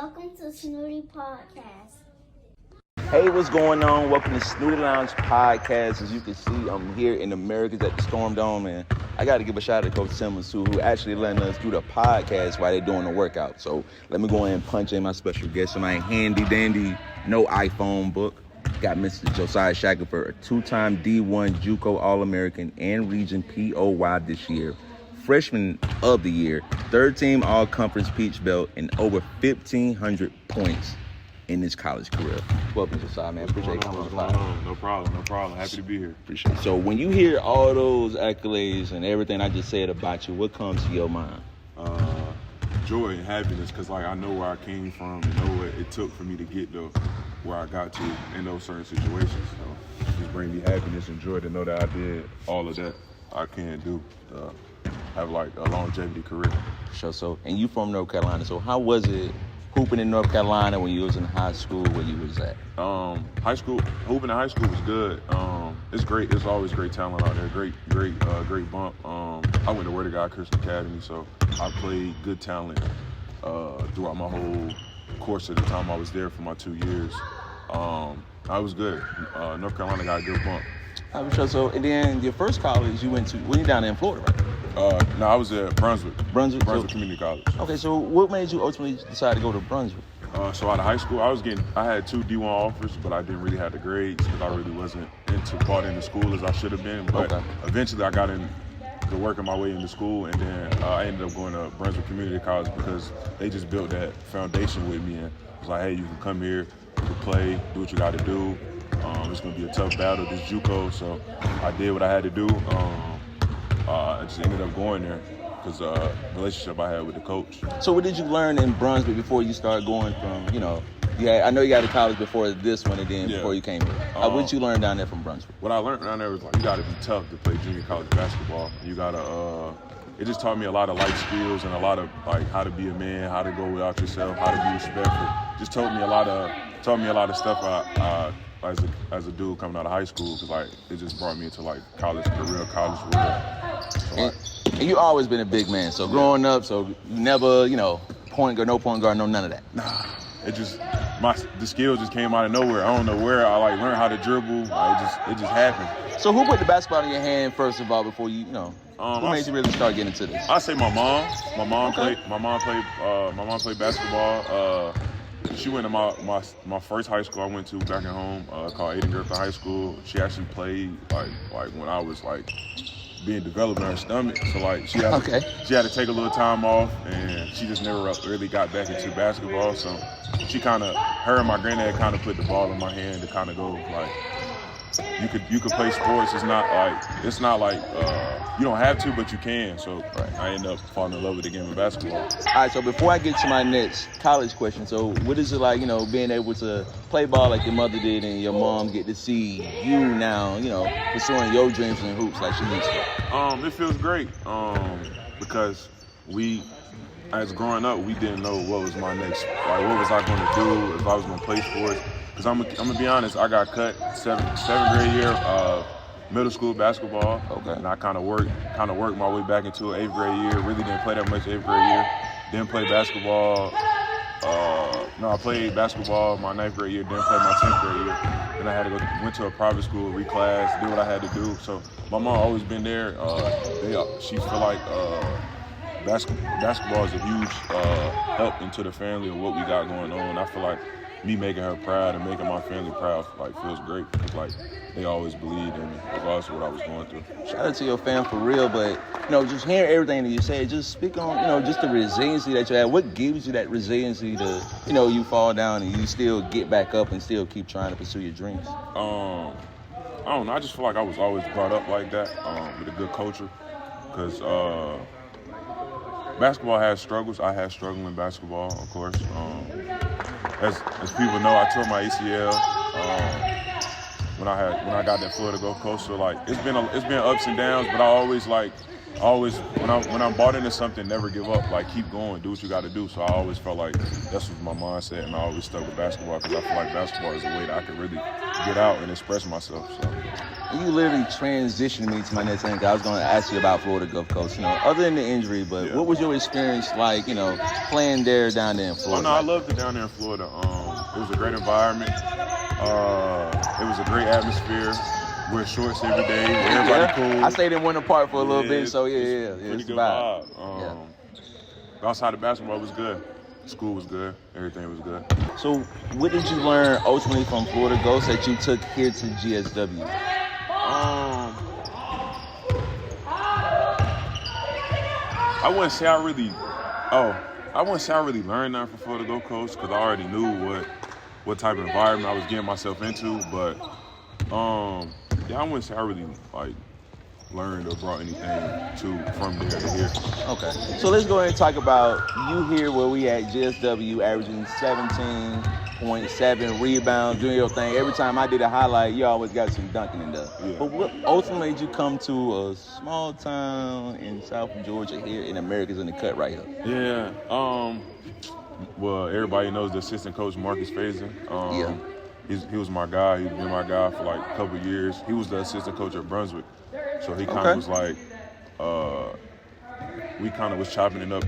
Welcome to Snooty Podcast. Hey, what's going on? Welcome to Snooty Lounge Podcast. As you can see, I'm here in Americus at the Storm Dome, and I got to give a shout out to Coach Simmons, who actually letting us do the podcast while they're doing the workout. So let me go ahead and punch in my special guest in my handy-dandy, no iPhone book. Got Mr. Josiah Shackleford, a two-time D1 JUCO All-American and Region POY this year. Freshman of the year, third-team All-Conference Peach Belt, and over 1,500 points in his college career. Welcome, Josiah, man. Appreciate you coming on. No problem. Happy to be here. Appreciate it. So when you hear all those accolades and everything I just said about you, what comes to your mind? Joy and happiness, because I know where I came from and know what it took for me to get to where I got to in those certain situations. So just bring me happiness and joy to know that I did all of that I can do to have a longevity career. Sure. So, and you from North Carolina, so how was it hooping in North Carolina when you was in high school, where you was at? Hooping in high school was good. It's great. It's always great talent out there. Great bump. I went to Word of God Christian Academy, so I played good talent throughout my whole course of the time I was there for my 2 years. I was good. North Carolina got a good bump. So, and then your first college you went to, when you down there in Florida, right? No, I was at Brunswick So, Community College. Okay, so what made you ultimately decide to go to Brunswick? So out of high school, I had 2 D1 offers, but I didn't really have the grades because I really wasn't bought into school as I should have been. But Eventually I got in to working my way into school, and then I ended up going to Brunswick Community College because they just built that foundation with me. And it was like, hey, you can come here, you can play, do what you got to do. It's going to be a tough battle, this JUCO, so I did what I had to do. I just ended up going there because the relationship I had with the coach. So what did you learn in Brunswick before you started going from, I know you got to college before this one and then before you came here. What did you learn down there from Brunswick? What I learned down there was you got to be tough to play junior college basketball. You got to, it just taught me a lot of life skills and a lot of how to be a man, how to go without yourself, how to be respectful. Just taught me a lot of stuff as a dude coming out of high school, because it just brought me into college world. So, and you always been a big man. So growing up, so you never, point guard, no none of that. Nah, the skills just came out of nowhere. I don't know where I learned how to dribble. It just happened. So who put the basketball in your hand first of all before you, who made you really start getting into this? I say my mom. My mom played basketball. She went to my first high school I went to back at home, called Aiden Griffin High School. She actually played when I was being developed in her stomach. So she had to take a little time off, and she just never really got back into basketball. So her and my granddad kind of put the ball in my hand to kind of go you could play sports. It's not like you don't have to, but you can. So I ended up falling in love with the game of basketball. All right, so before I get to my next college question, so what is it like, being able to play ball like your mother did and your mom get to see you now, pursuing your dreams and hoops like she used to? It feels great because as growing up, we didn't know what was my next, what was I going to do, if I was going to play sports. Because I'm gonna be honest, I got cut seventh grade year, middle school basketball. Okay. And I kind of worked my way back into an 8th grade year. Really didn't play that much 8th grade year. Didn't play basketball. I played basketball my 9th grade year. Didn't play my 10th grade year. Then I had to went to a private school, reclass, do what I had to do. So my mom always been there. She feel like basketball is a huge help into the family of what we got going on. I feel like me making her proud and making my family proud feels great, because they always believed in me regardless of what I was going through. Shout out to your fam for real, but just hearing everything that you say, just speak on just the resiliency that you have. What gives you that resiliency to you fall down and you still get back up and still keep trying to pursue your dreams? I don't know. I just feel like I was always brought up like that, with a good culture, because basketball has struggles. I had struggle in basketball, of course. As people know, I tore my ACL when I got that Florida Gulf Coast. So it's been ups and downs, but I always always when I'm bought into something, never give up. Like keep going, do what you got to do. So I always felt like that's what my mindset, and I always stuck with basketball because I feel like basketball is a way that I can really get out and express myself. So you literally transitioned me to my next thing. I was going to ask you about Florida Gulf Coast. Other than the injury, but what was your experience like? Playing down there in Florida. Oh no, I loved it down there in Florida. It was a great environment. It was a great atmosphere. Wear shorts every day. Everybody cool. I stayed in Winter Park for a little bit, so it's it's good vibe. Outside of basketball was good. School was good. Everything was good. So what did you learn ultimately from Florida Ghost that you took here to GSW? I wouldn't say I really learned nothing from Florida Gulf Coast because I already knew what type of environment I was getting myself into. But I wouldn't say I really learned or brought anything from there to here. Okay, so let's go ahead and talk about you here where we at GSW, averaging 17.7 rebounds, doing your thing. Every time I did a highlight, you always got some dunking and stuff. Yeah. But what ultimately did you come to a small town in South Georgia here in Americus in the cut right here? Yeah. Well, everybody knows the assistant coach Marcus Faison. He was my guy. He's been my guy for a couple of years. He was the assistant coach at Brunswick. So he kind of was we kind of was chopping it up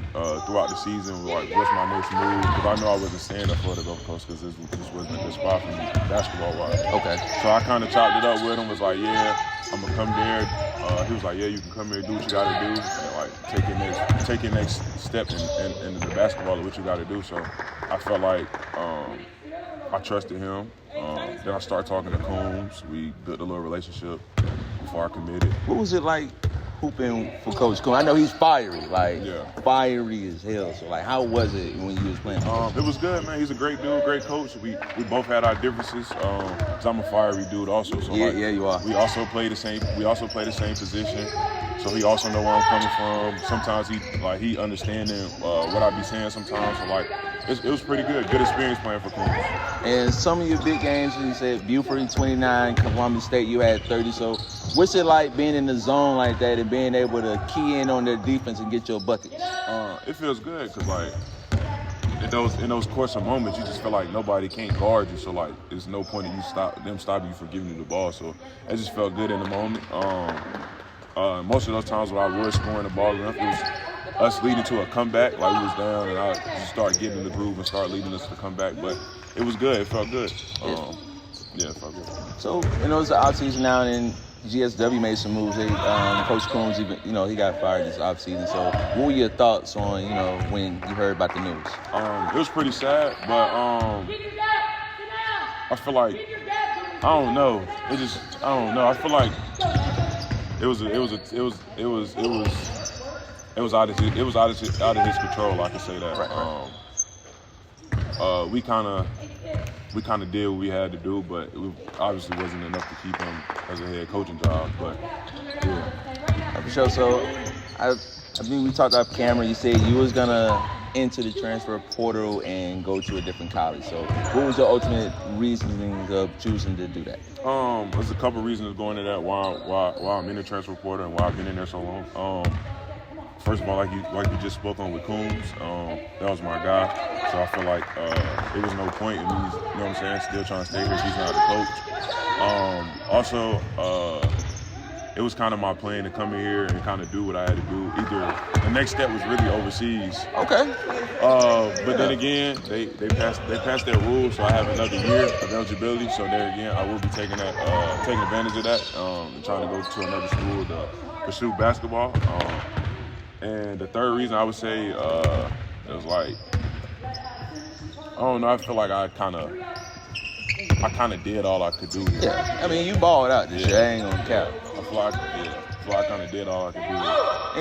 throughout the season with what's my next move, because I know I wasn't staying up for the Gulf Coast because this wasn't a good spot for me basketball-wise. Okay. So I kind of chopped it up with him, was like, yeah, I'm going to come there. He was like, yeah, you can come here, do what you got to do, and take your next step in the basketball of what you got to do. So I felt like I trusted him. Then I started talking to Combs. We built a little relationship before I committed. What was it like hooping for Coach Combs? I know he's fiery, fiery as hell. So how was it when you was playing? It was good, man. He's a great dude, great coach. We both had our differences. Cause I'm a fiery dude also. So you are. We also play the same position. So he also know where I'm coming from. Sometimes he understanding what I be saying sometimes. So it was pretty good. Good experience playing for Combs. And some of your big games, you said Buford 29, Columbia State you had 30. So what's it like being in the zone like that and being able to key in on their defense and get your buckets? It feels good because in those course of moments, you just feel like nobody can't guard you. So there's no point in them stopping you from giving you the ball. So it just felt good in the moment. Most of those times when I was scoring the ball, it was us leading to a comeback. We was down, and I just started getting in the groove and started leading us to the comeback. But it was good. It felt good. It felt good. So, it's the offseason now, and GSW made some moves. Coach Combs, he got fired this offseason. So, what were your thoughts on, when you heard about the news? It was pretty sad, but I feel like I don't know. I feel like it was out of his control. I can say that. Right. We kind of did what we had to do, but it obviously wasn't enough to keep him as a head coaching job. But yeah. For sure. So I mean, we talked off camera. You said you was gonna enter the transfer portal and go to a different college. So what was your ultimate reasoning of choosing to do that? There's a couple reasons going into that why I'm in the transfer portal and why I've been in there so long. First of all, like you just spoke on with Combs, that was my guy. So I feel like there was no point in me, still trying to stay here. He's not the coach. It was kind of my plan to come in here and kind of do what I had to do. Either the next step was really overseas. Okay. But then again, they passed that rule, so I have another year of eligibility. So there again, I will be taking advantage of that and trying to go to another school to pursue basketball. And the third reason I would say it was I don't know. I feel like I kind of did all I could do here. Yeah, I mean, you balled out this year. I ain't gonna cap. I feel like I kind of did all I could do.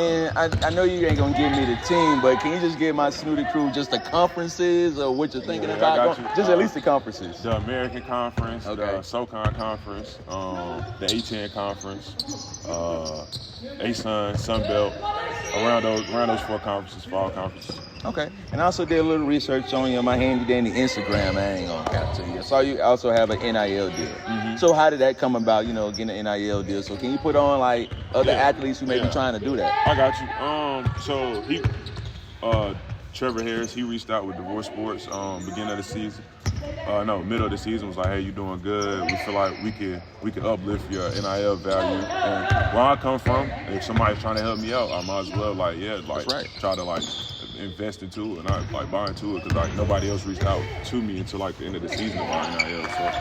And I know you ain't gonna give me the team, but can you just give my Snooty crew just the conferences or what you're thinking about? Just at least the conferences. The American Conference, the SoCon Conference, the A10 Conference, ASUN, Sun Belt, around those four conferences, fall conferences. Okay. And I also did a little research on you. My handy dandy Instagram. I ain't gonna cap to you. I saw you also have an NIL deal. Mm-hmm. So how did that come about? Getting an NIL deal. So can you put on like other athletes who may be trying to do that? I got you. So he, Trevor Harris, he reached out with DeVore Sports beginning of the season. Middle of the season, was like, hey, you doing good. We feel like we could uplift your NIL value. And where I come from, if somebody's trying to help me out, I might as well try to invest into it and not buy into it, because like nobody else reached out to me until like the end of the season about NIL. So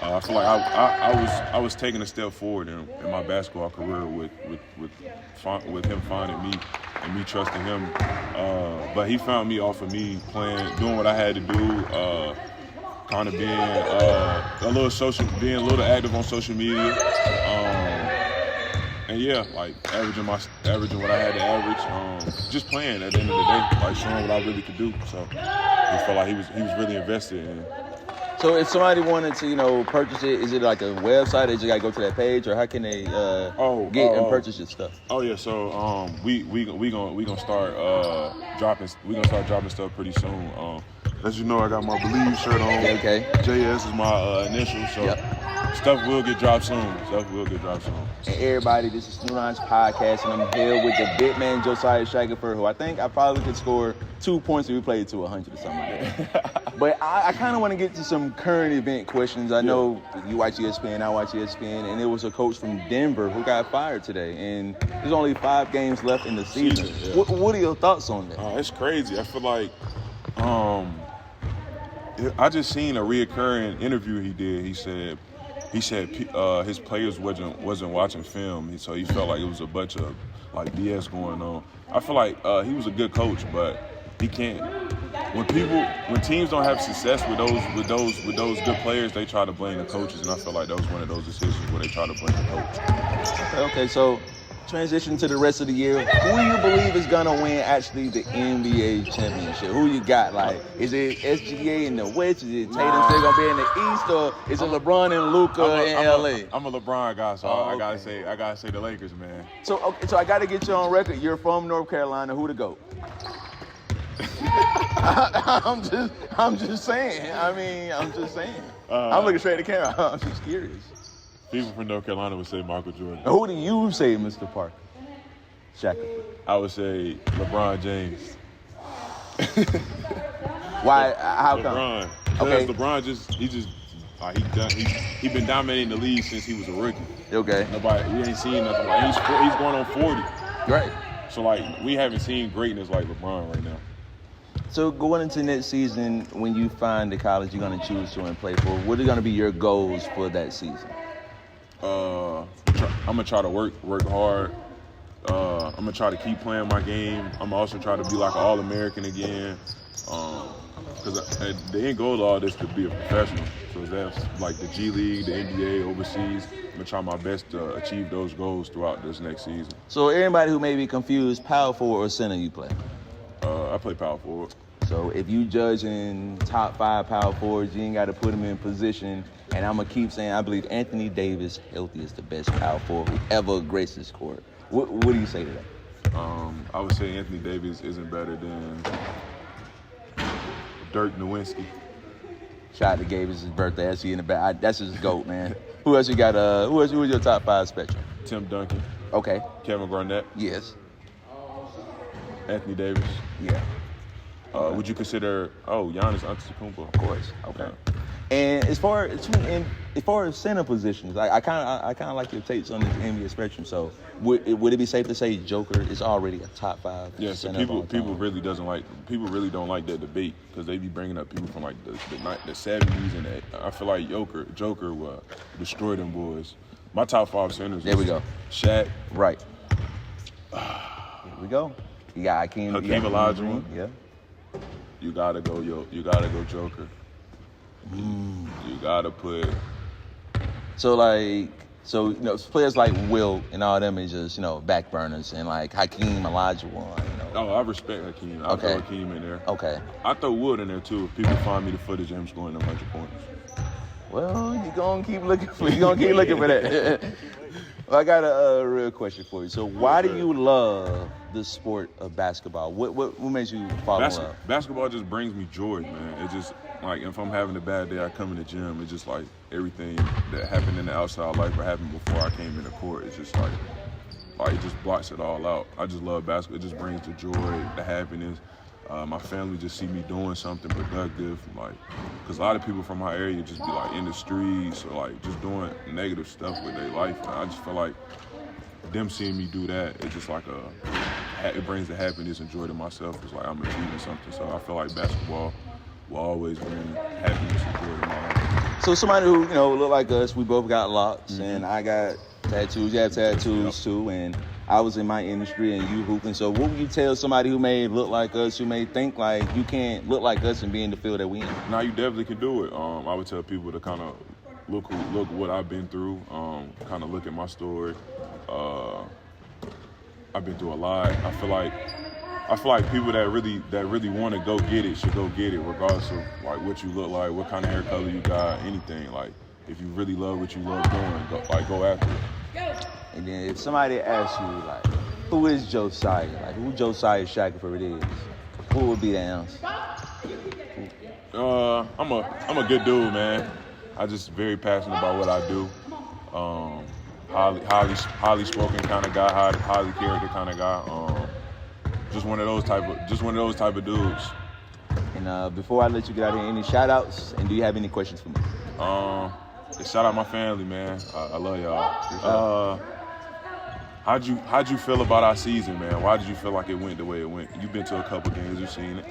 I feel like I was taking a step forward in my basketball career with him finding me and me trusting him. But he found me off of me doing what I had to do. Kind of being a little active on social media, and averaging what I had to average, just playing at the end of the day, like showing what I really could do. So I felt like he was really invested in. So if somebody wanted to, purchase it, is it like a website? They just gotta go to that page, or how can they get and purchase your stuff? Oh yeah, so we gonna start dropping stuff pretty soon. As you know, I got my Believe shirt on. Okay. JS is my initial, so stuff will get dropped soon. And everybody, this is Student Lounge Podcast, and I'm here with the big man, Josiah Shackleford, who I think I probably could score 2 points if we played to 100 or something like that. But I kind of want to get to some current event questions. I know you watch ESPN, I watch ESPN, and there was a coach from Denver who got fired today, and there's only 5 games left in the season. What are your thoughts on that? It's crazy. I feel like I just seen a reoccurring interview he did. He said his players wasn't watching film, so he felt like it was a bunch of BS going on. I feel like he was a good coach, but he can't. When teams don't have success with those good players, they try to blame the coaches, and I feel like that was one of those decisions where they try to blame the coach. Okay, so transition to the rest of the year. Who do you believe is gonna win actually the NBA championship? Who you got? Is it SGA in the West? Is it Tatum still gonna be in the East, or is it LeBron and Luka in LA? I'm a LeBron guy, so I gotta say the Lakers, man. So I gotta get you on record. You're from North Carolina. Who to go? I'm just saying. I'm looking straight at the camera. I'm just curious. People from North Carolina would say Michael Jordan. Who do you say, Mr. Parker? Shackleford. I would say LeBron James. Why? How come? LeBron. Because LeBron he been dominating the league since he was a rookie. Okay. We ain't seen nothing like he's going on 40. Right. So we haven't seen greatness like LeBron right now. So going into next season, when you find the college you're going to choose to and play for, what are going to be your goals for that season? I'm gonna try to work hard. I'm gonna try to keep playing my game. I'm also try to be like an All-American again. Because the end goal of all this to be a professional. So that's like the G League, the NBA, overseas. I'm gonna try my best to achieve those goals throughout this next season. So everybody who may be confused, power forward or center you play? I play power forward. So if you judging top 5 power forwards, you ain't got to put them in position. And I'm going to keep saying, I believe Anthony Davis, healthy, is the best power forward who ever graced this court. What do you say to that? I would say Anthony Davis isn't better than Dirk Nowitzki. Shout out to Davis' birthday. I see in the back. That's his GOAT, man. Who else you got? Who was your top 5 spectrum? Tim Duncan. Okay. Kevin Garnett. Yes. Anthony Davis. Yeah. Would you consider Giannis Antetokounmpo? Of course. Okay. And as far as center positions, I kind of like your takes on this NBA spectrum. So would it be safe to say Joker is already a top 5? Yeah. So people really don't like that debate because they be bringing up people from like the 70s and I feel like Joker will destroy them boys. My top 5 centers. There we go. Shaq. Right. Here we go. You got Hakeem Olajuwon. Yeah. You gotta go Joker. You gotta put. So players like Wilt and all them is just back burners, and like Hakeem Olajuwon. I respect Hakeem. I throw Hakeem in there. Okay. I throw Wilt in there too. If people find me the footage of him scoring 100 points. Well, you're gonna keep looking for that. Well, I got a real question for you. So why do you love the sport of basketball? What made you fall in love? Basketball just brings me joy, man. It just, like, if I'm having a bad day, I come in the gym. It's just like everything that happened in the outside life or happened before I came in the court. It's just like it just blocks it all out. I just love basketball. It just brings the joy, the happiness. My family just see me doing something productive, like, because a lot of people from my area just be like in the streets or like just doing negative stuff with their life. And I just feel like them seeing me do that, it's just like it brings the happiness and joy to myself. It's like I'm achieving something. So I feel like basketball will always bring happiness and joy to my life. So somebody who, look like us, we both got locks, and I got tattoos. You have tattoos too, and I was in my industry and you hooping. So what would you tell somebody who may look like us, who may think like you can't look like us and be in the field that we in? Now you definitely can do it. I would tell people to kind of look what I've been through, kind of look at my story. I've been through a lot. I feel like people that really want to go get it should go get it, regardless of like what you look like, what kind of hair color you got, anything. Like if you really love what you love doing, go after it. And then if somebody asks you, like, who is Josiah? Like, who Josiah Shackleford is? Who would be the answer? I'm a good dude, man. I just very passionate about what I do. Highly spoken kind of guy, highly character kind of guy. Just one of those type of dudes. And before I let you get out of here, any shout outs? And do you have any questions for me? Shout out my family, man. I love y'all. How'd you feel about our season, man? Why did you feel like it went the way it went? You've been to a couple games, you've seen it.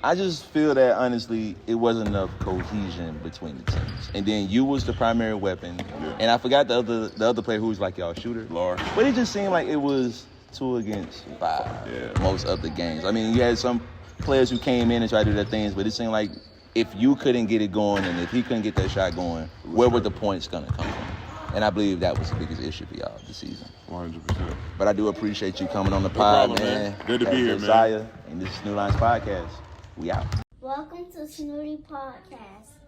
I just feel that, honestly, it wasn't enough cohesion between the teams. And then you was the primary weapon. Yeah. And I forgot the other player who was like y'all shooter. Lars. But it just seemed like it was 2 against 5 most of the games. I mean, you had some players who came in and tried to do their things, but it seemed like if you couldn't get it going and if he couldn't get that shot going, where were the points going to come from? And I believe that was the biggest issue for y'all this season. 100%. But I do appreciate you coming on the pod, problem, man. Good to be here, Josiah, man. And this is New Lines Podcast. We out. Welcome to Snooty Podcast.